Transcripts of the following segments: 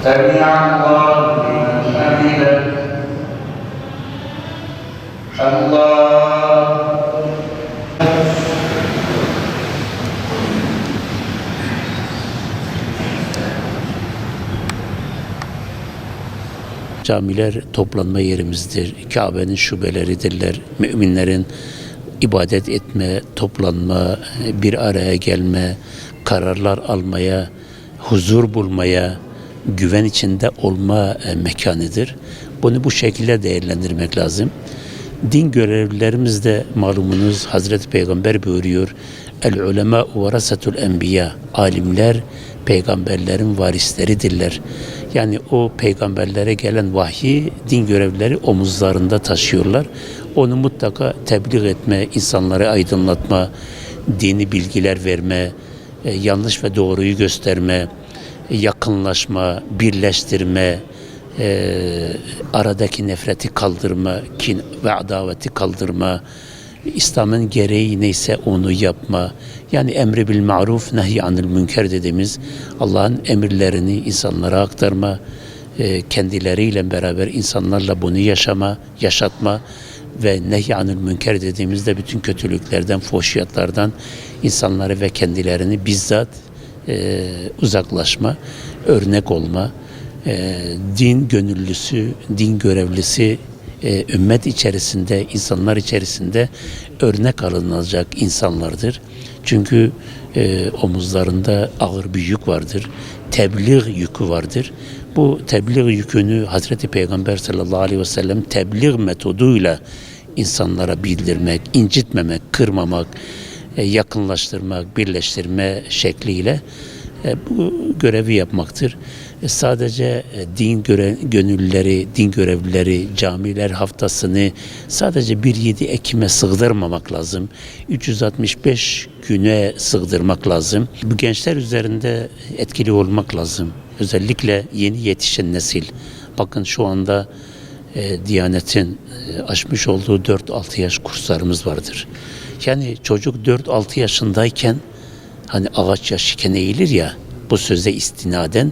سمع الله لمن حمده الله. Camiler toplanma yerimizdir. Kabe'nin şubeleridirler. Müminlerin ibadet etme, toplanma, bir araya gelme, kararlar almaya, huzur bulmaya, güven içinde olma mekanıdır. Bunu bu şekilde değerlendirmek lazım. Din görevlilerimiz de malumunuz Hazreti Peygamber buyuruyor. El ulema varasatul enbiya. Alimler peygamberlerin varisleridirler. Yani o peygamberlere gelen vahyi din görevlileri omuzlarında taşıyorlar. Onu mutlaka tebliğ etme, insanları aydınlatma, dini bilgiler verme, yanlış ve doğruyu gösterme, yakınlaşma, birleştirme, aradaki nefreti kaldırma, kin ve adaveti kaldırma, İslam'ın gereği neyse onu yapma. Yani emri bil ma'ruf, nehy anil münker dediğimiz Allah'ın emirlerini insanlara aktarma, kendileriyle beraber insanlarla bunu yaşatma ve nehy anil münker dediğimizde bütün kötülüklerden, fuhşiyatlardan insanları ve kendilerini bizzat uzaklaşma, örnek olma, din gönüllüsü, din görevlisi, ümmet içerisinde, insanlar içerisinde örnek alınacak insanlardır. Çünkü omuzlarında ağır bir yük vardır. Tebliğ yükü vardır. Bu tebliğ yükünü Hazreti Peygamber sallallahu aleyhi ve sellem tebliğ metoduyla insanlara bildirmek, incitmemek, kırmamak, yakınlaştırmak, birleştirme şekliyle bu görevi yapmaktır. Sadece gönüllüleri, din görevlileri, camiler haftasını sadece 1-7 Ekim'e sığdırmamak lazım. 365 güne sığdırmak lazım. Bu gençler üzerinde etkili olmak lazım. Özellikle yeni yetişen nesil. Bakın şu anda Diyanet'in açmış olduğu 4-6 yaş kurslarımız vardır. Yani çocuk 4-6 yaşındayken hani ağaç yaşken eğilir ya, bu söze istinaden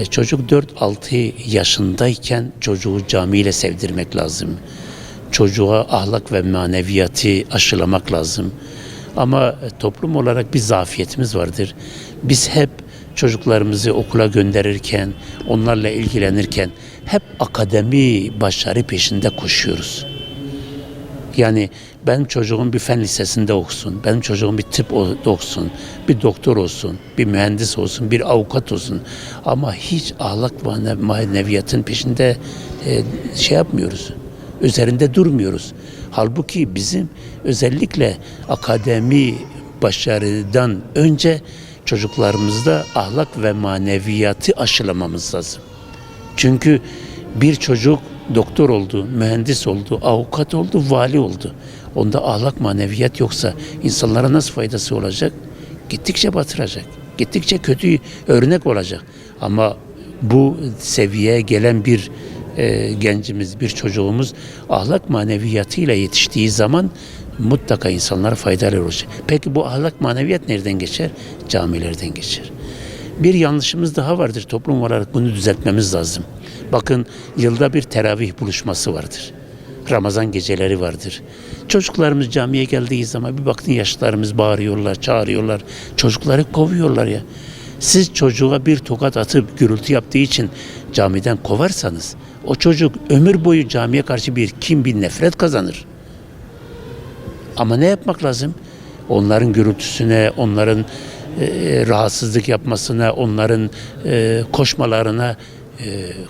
çocuk 4-6 yaşındayken çocuğu camiyle sevdirmek lazım. Çocuğa ahlak ve maneviyatı aşılamak lazım. Ama toplum olarak bir zafiyetimiz vardır. Biz hep çocuklarımızı okula gönderirken, onlarla ilgilenirken hep akademi başarı peşinde koşuyoruz. Yani benim çocuğum bir fen lisesinde okusun, benim çocuğum bir tıp okusun, bir doktor olsun, bir mühendis olsun, bir avukat olsun. Ama hiç ahlak ve maneviyatın peşinde yapmıyoruz, üzerinde durmuyoruz. Halbuki bizim özellikle akademi başarıdan önce çocuklarımızda ahlak ve maneviyatı aşılamamız lazım. Çünkü bir çocuk doktor oldu, mühendis oldu, avukat oldu, vali oldu. Onda ahlak, maneviyat yoksa insanlara nasıl faydası olacak? Gittikçe batıracak. Gittikçe kötü örnek olacak. Ama bu seviyeye gelen bir gencimiz, bir çocuğumuz ahlak maneviyatıyla yetiştiği zaman mutlaka insanlara faydalı olacak. Peki bu ahlak, maneviyat nereden geçer? Camilerden geçer. Bir yanlışımız daha vardır. Toplum olarak bunu düzeltmemiz lazım. Bakın yılda bir teravih buluşması vardır. Ramazan geceleri vardır. Çocuklarımız camiye geldiği zaman bir bakın yaşlılarımız bağırıyorlar, çağırıyorlar. Çocukları kovuyorlar ya. Siz çocuğa bir tokat atıp gürültü yaptığı için camiden kovarsanız o çocuk ömür boyu camiye karşı bir kin, bir nefret kazanır. Ama ne yapmak lazım? Onların gürültüsüne, onların rahatsızlık yapmasına, onların koşmalarına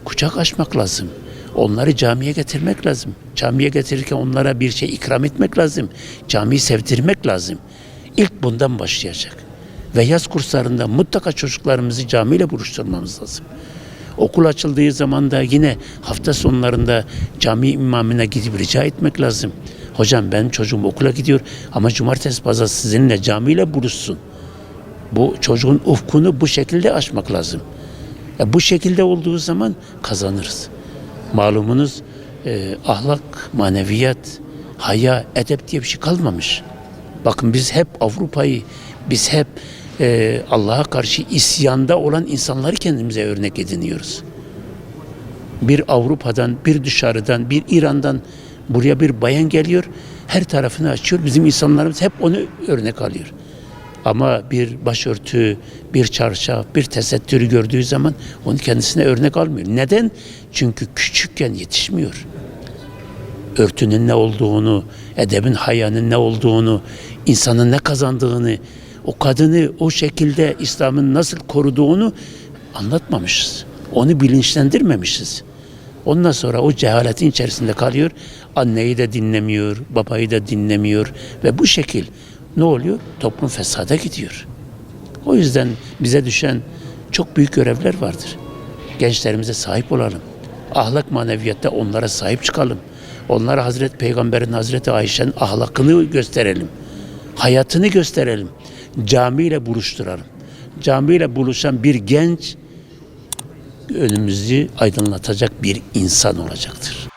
kucak açmak lazım. Onları camiye getirmek lazım. Camiye getirirken onlara bir şey ikram etmek lazım. Camiyi sevdirmek lazım. İlk bundan başlayacak. Ve yaz kurslarında mutlaka çocuklarımızı camiyle buluşturmamız lazım. Okul açıldığı zaman da yine hafta sonlarında cami imamına gidip rica etmek lazım. Hocam benim çocuğum okula gidiyor ama cumartesi pazar sizinle camiyle buluşsun. Bu çocuğun ufkunu bu şekilde açmak lazım. Bu şekilde olduğu zaman kazanırız. Malumunuz ahlak, maneviyat, haya, edep diye bir şey kalmamış. Bakın biz hep Avrupa'yı, biz hep Allah'a karşı isyanda olan insanları kendimize örnek ediniyoruz. Bir Avrupa'dan, bir dışarıdan, bir İran'dan buraya bir bayan geliyor, her tarafını açıyor. Bizim insanlarımız hep onu örnek alıyor. Ama bir başörtü, bir çarşaf, bir tesettürü gördüğü zaman onu kendisine örnek almıyor. Neden? Çünkü küçükken yetişmiyor. Örtünün ne olduğunu, edebin, hayanın ne olduğunu, insanın ne kazandığını, o kadını o şekilde İslam'ın nasıl koruduğunu anlatmamışız. Onu bilinçlendirmemişiz. Ondan sonra o cehaletin içerisinde kalıyor. Anneyi de dinlemiyor, babayı da dinlemiyor ve bu şekil ne oluyor? Toplum fesada gidiyor. O yüzden bize düşen çok büyük görevler vardır. Gençlerimize sahip olalım. Ahlak maneviyatta onlara sahip çıkalım. Onlara Hazreti Peygamber'in, Hazreti Ayşe'nin ahlakını gösterelim. Hayatını gösterelim. Camiyle buluşturalım. Camiyle buluşan bir genç önümüzü aydınlatacak bir insan olacaktır.